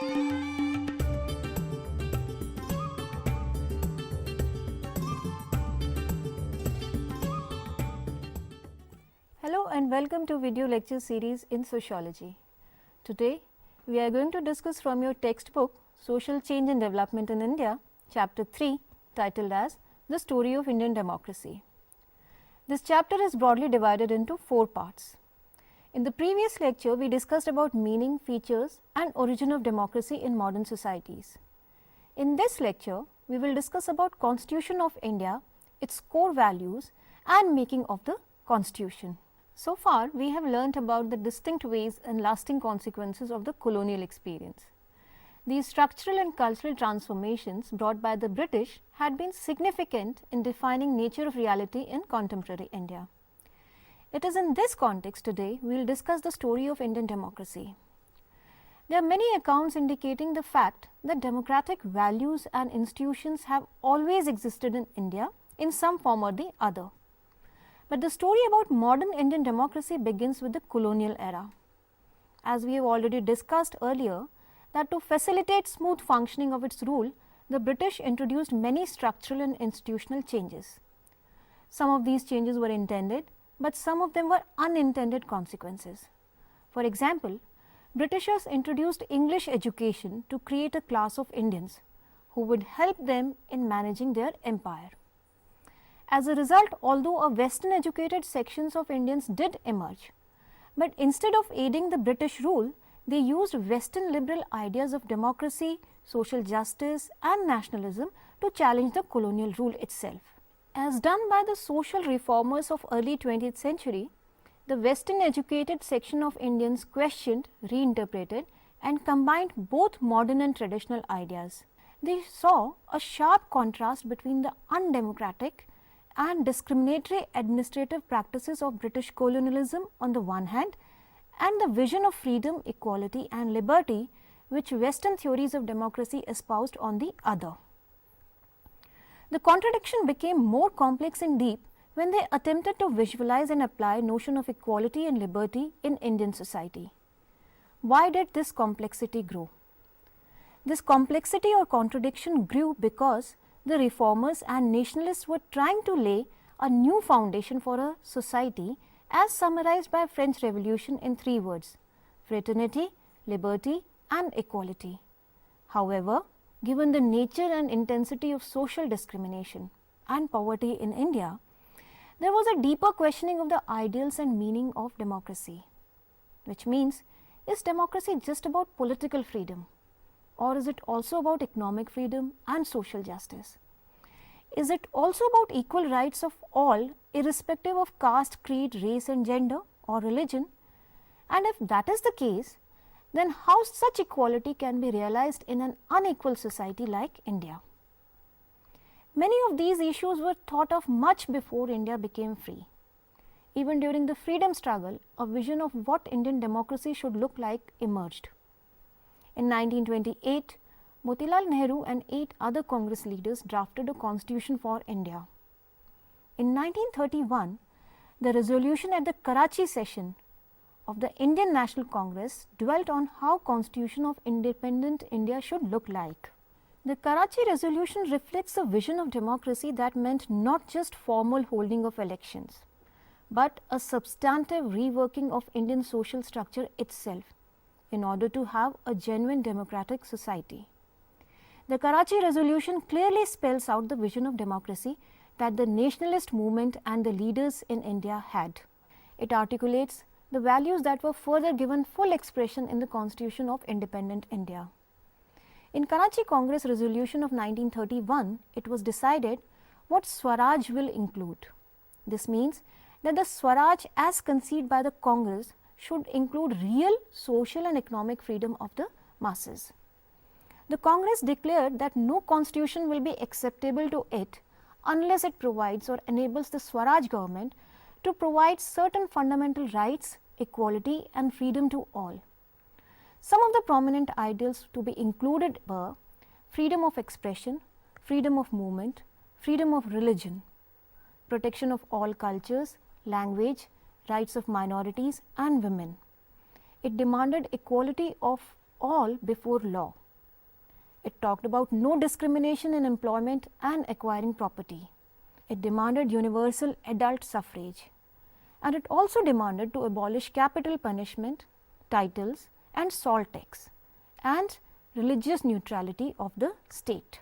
Hello and welcome to video lecture series in sociology. Today we are going to discuss from your textbook Social Change and Development in India, chapter 3, titled as The Story of Indian Democracy. This chapter is broadly divided into 4 parts. In the previous lecture we discussed about meaning, features and origin of democracy in modern societies. In this lecture we will discuss about Constitution of India, its core values and making of the Constitution. So far, we have learnt about the distinct ways and lasting consequences of the colonial experience. These structural and cultural transformations brought by the British had been significant in defining nature of reality in contemporary India. It is in this context today we will discuss the story of Indian democracy. There are many accounts indicating the fact that democratic values and institutions have always existed in India in some form or the other. But the story about modern Indian democracy begins with the colonial era. As we have already discussed earlier, that to facilitate smooth functioning of its rule, the British introduced many structural and institutional changes. Some of these changes were intended, but some of them were unintended consequences. For example, Britishers introduced English education to create a class of Indians who would help them in managing their empire. As a result, although a Western educated sections of Indians did emerge, but instead of aiding the British rule, they used Western liberal ideas of democracy, social justice and nationalism to challenge the colonial rule itself. As done by the social reformers of early 20th century, the Western educated section of Indians questioned, reinterpreted and combined both modern and traditional ideas. They saw a sharp contrast between the undemocratic and discriminatory administrative practices of British colonialism on the one hand and the vision of freedom, equality and liberty which Western theories of democracy espoused on the other. The contradiction became more complex and deep when they attempted to visualize and apply notion of equality and liberty in Indian society. Why did this complexity grow? This complexity or contradiction grew because the reformers and nationalists were trying to lay a new foundation for a society as summarized by French Revolution in 3 words: fraternity, liberty and equality. However, given the nature and intensity of social discrimination and poverty in India, there was a deeper questioning of the ideals and meaning of democracy, which means, is democracy just about political freedom? Or is it also about economic freedom and social justice? Is it also about equal rights of all irrespective of caste, creed, race and gender or religion? And if that is the case, then how such equality can be realized in an unequal society like India? Many of these issues were thought of much before India became free. Even during the freedom struggle, a vision of what Indian democracy should look like emerged. In 1928, Motilal Nehru and 8 other Congress leaders drafted a constitution for India. In 1931, the resolution at the Karachi session of the Indian National Congress dwelt on how Constitution of Independent India should look like. The Karachi resolution reflects a vision of democracy that meant not just formal holding of elections, but a substantive reworking of Indian social structure itself in order to have a genuine democratic society. The Karachi resolution clearly spells out the vision of democracy that the nationalist movement and the leaders in India had. It articulates the values that were further given full expression in the Constitution of Independent India. In Karachi Congress resolution of 1931, it was decided what Swaraj will include. This means that the Swaraj as conceived by the Congress should include real social and economic freedom of the masses. The Congress declared that no constitution will be acceptable to it unless it provides or enables the Swaraj government to provide certain fundamental rights, equality and freedom to all. Some of the prominent ideals to be included were freedom of expression, freedom of movement, freedom of religion, protection of all cultures, language, rights of minorities and women. It demanded equality of all before law. It talked about no discrimination in employment and acquiring property. It demanded universal adult suffrage, and it also demanded to abolish capital punishment, titles and salt tax, and religious neutrality of the state.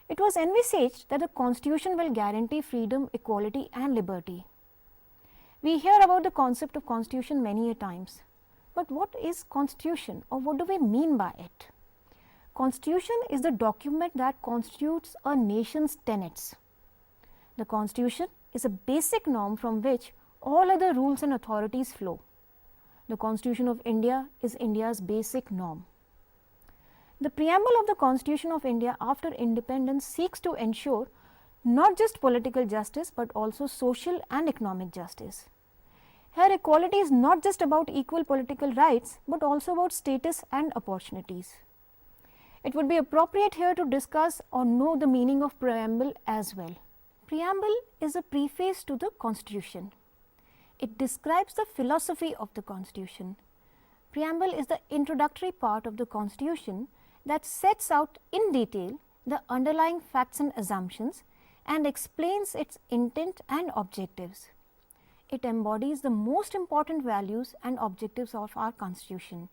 It was envisaged that the constitution will guarantee freedom, equality and liberty. We hear about the concept of constitution many a times, but what is constitution, or what do we mean by it? Constitution is the document that constitutes a nation's tenets. The constitution is a basic norm from which all other rules and authorities flow. The Constitution of India is India's basic norm. The preamble of the Constitution of India after independence seeks to ensure not just political justice but also social and economic justice. Here equality is not just about equal political rights but also about status and opportunities. It would be appropriate here to discuss or know the meaning of preamble as well. Preamble is a preface to the Constitution. It describes the philosophy of the Constitution. Preamble is the introductory part of the Constitution that sets out in detail the underlying facts and assumptions and explains its intent and objectives. It embodies the most important values and objectives of our Constitution.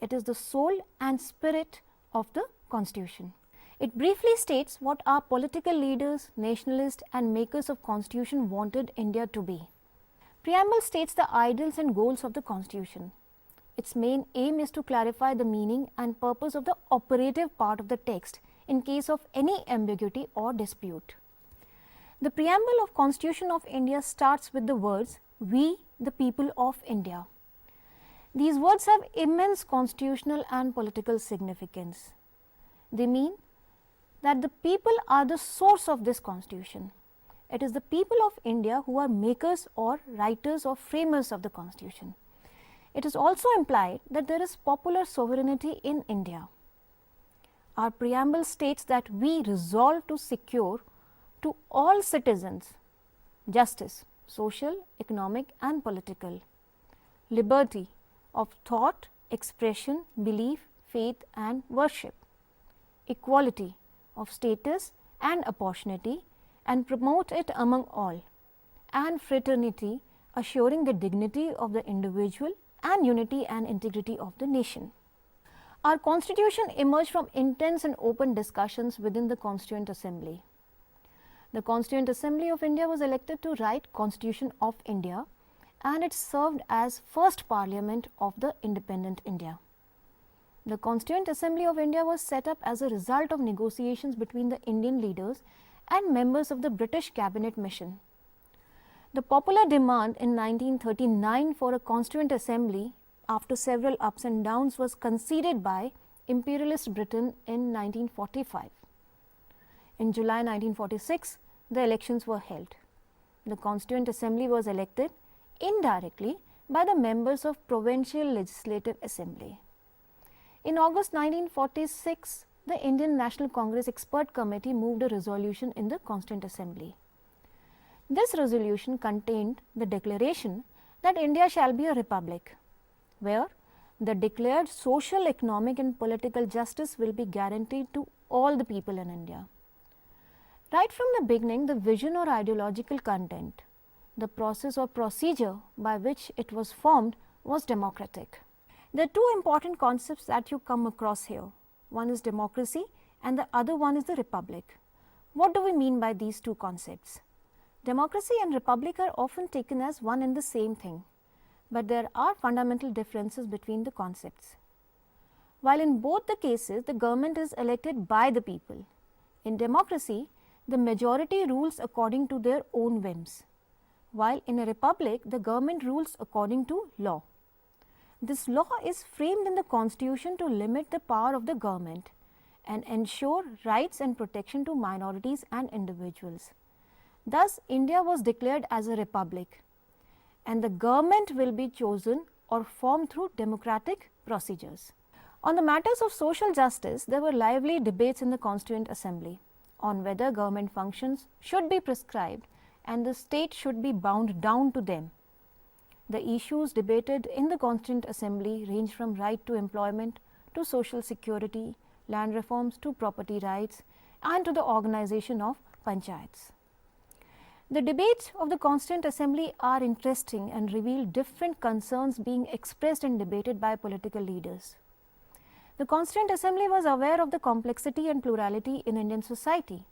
It is the soul and spirit of the Constitution. It briefly states what our political leaders, nationalists and makers of Constitution wanted India to be. Preamble states the ideals and goals of the Constitution. Its main aim is to clarify the meaning and purpose of the operative part of the text in case of any ambiguity or dispute. The preamble of Constitution of India starts with the words, "We, the people of India." These words have immense constitutional and political significance. They mean that the people are the source of this Constitution. It is the people of India who are makers or writers or framers of the Constitution. It is also implied that there is popular sovereignty in India. Our preamble states that we resolve to secure to all citizens justice, social, economic and political, liberty of thought, expression, belief, faith and worship, equality of status and opportunity and promote it among all, and fraternity, assuring the dignity of the individual and unity and integrity of the nation. Our Constitution emerged from intense and open discussions within the Constituent Assembly. The Constituent Assembly of India was elected to write Constitution of India, and it served as first parliament of the independent India. The Constituent Assembly of India was set up as a result of negotiations between the Indian leaders and members of the British Cabinet Mission. The popular demand in 1939 for a Constituent Assembly, after several ups and downs, was conceded by imperialist Britain in 1945. In July 1946, the elections were held. The Constituent Assembly was elected indirectly by the members of Provincial Legislative Assembly. In August 1946, the Indian National Congress Expert Committee moved a resolution in the Constituent Assembly. This resolution contained the declaration that India shall be a republic, where the declared social, economic and political justice will be guaranteed to all the people in India. Right from the beginning, the vision or ideological content, the process or procedure by which it was formed was democratic. There are two important concepts that you come across here. One is democracy and the other one is the republic. What do we mean by these two concepts? Democracy and republic are often taken as one and the same thing, but there are fundamental differences between the concepts. While in both the cases the government is elected by the people, in democracy the majority rules according to their own whims, while in a republic the government rules according to law. This law is framed in the Constitution to limit the power of the government and ensure rights and protection to minorities and individuals. Thus, India was declared as a republic, and the government will be chosen or formed through democratic procedures. On the matters of social justice, there were lively debates in the Constituent Assembly on whether government functions should be prescribed and the state should be bound down to them. The issues debated in the Constituent Assembly range from right to employment to social security, land reforms to property rights, and to the organization of panchayats. The debates of the Constituent Assembly are interesting and reveal different concerns being expressed and debated by political leaders. The Constituent Assembly was aware of the complexity and plurality in Indian society,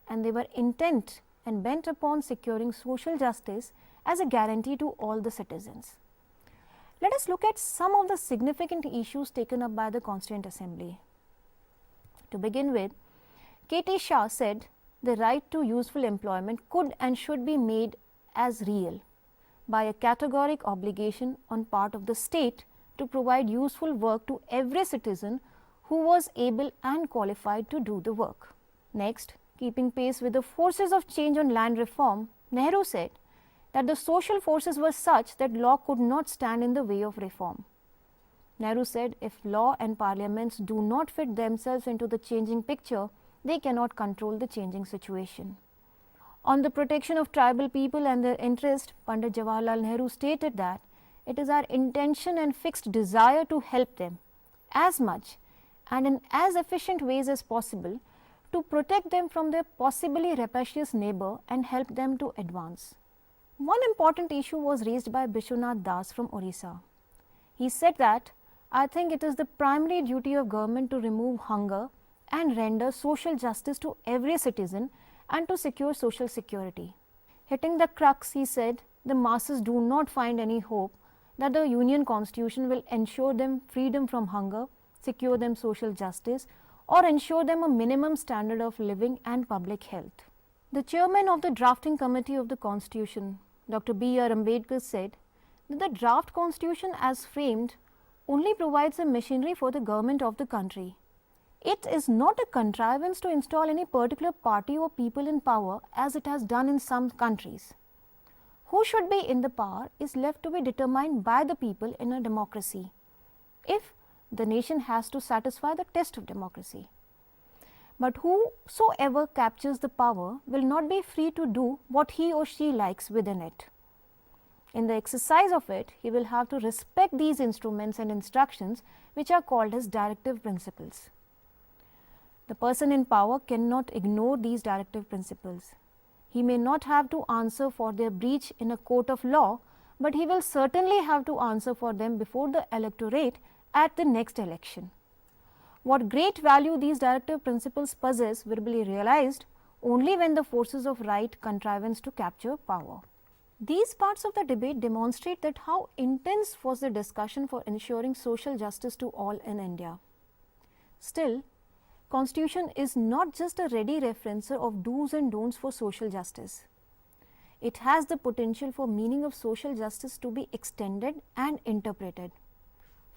and they were intent and bent upon securing social justice as a guarantee to all the citizens. Let us look at some of the significant issues taken up by the Constituent Assembly. To begin with, K.T. Shah said the right to useful employment could and should be made as real by a categoric obligation on part of the state to provide useful work to every citizen who was able and qualified to do the work. Next, keeping pace with the forces of change on land reform, Nehru said that the social forces were such that law could not stand in the way of reform. Nehru said if law and parliaments do not fit themselves into the changing picture, they cannot control the changing situation. On the protection of tribal people and their interest, Pandit Jawaharlal Nehru stated that it is our intention and fixed desire to help them as much and in as efficient ways as possible to protect them from their possibly rapacious neighbor and help them to advance. One important issue was raised by Bishwanath Das from Orissa. He said that, I think it is the primary duty of government to remove hunger and render social justice to every citizen and to secure social security. Hitting the crux, he said, the masses do not find any hope that the Union Constitution will ensure them freedom from hunger, secure them social justice, or ensure them a minimum standard of living and public health. The chairman of the drafting committee of the Constitution, Dr. B.R. Ambedkar, said that the draft Constitution as framed only provides the machinery for the government of the country. It is not a contrivance to install any particular party or people in power as it has done in some countries. Who should be in the power is left to be determined by the people in a democracy, if the nation has to satisfy the test of democracy. But whosoever captures the power will not be free to do what he or she likes within it. In the exercise of it, he will have to respect these instruments and instructions which are called as directive principles. The person in power cannot ignore these directive principles. He may not have to answer for their breach in a court of law, but he will certainly have to answer for them before the electorate at the next election. What great value these directive principles possess will be realized only when the forces of right contrivance to capture power. These parts of the debate demonstrate that how intense was the discussion for ensuring social justice to all in India. Still, Constitution is not just a ready referencer of do's and don'ts for social justice. It has the potential for meaning of social justice to be extended and interpreted.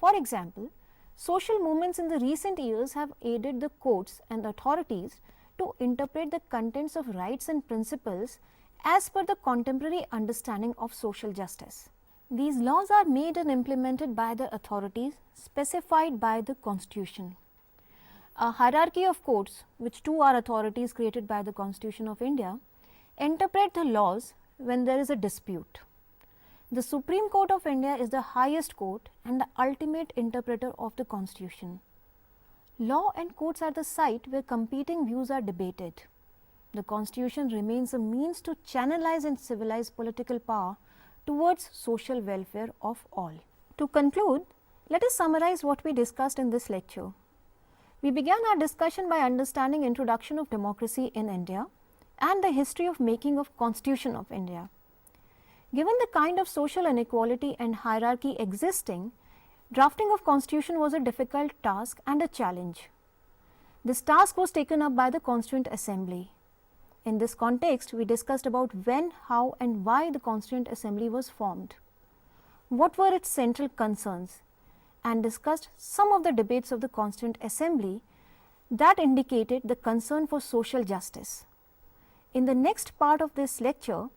For example, social movements in the recent years have aided the courts and authorities to interpret the contents of rights and principles as per the contemporary understanding of social justice. These laws are made and implemented by the authorities specified by the Constitution. A hierarchy of courts, which too are authorities created by the Constitution of India, interpret the laws when there is a dispute. The Supreme Court of India is the highest court and the ultimate interpreter of the Constitution. Law and courts are the site where competing views are debated. The Constitution remains a means to channelize and civilize political power towards social welfare of all. To conclude, let us summarize what we discussed in this lecture. We began our discussion by understanding introduction of democracy in India and the history of making of Constitution of India. Given the kind of social inequality and hierarchy existing, drafting of Constitution was a difficult task and a challenge. This task was taken up by the Constituent Assembly. In this context, we discussed about when, how and why the Constituent Assembly was formed, what were its central concerns, and discussed some of the debates of the Constituent Assembly that indicated the concern for social justice. In the next part of this lecture,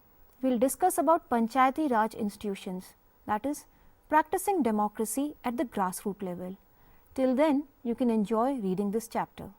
we will discuss about Panchayati Raj institutions, that is, practicing democracy at the grassroots level. Till then, you can enjoy reading this chapter.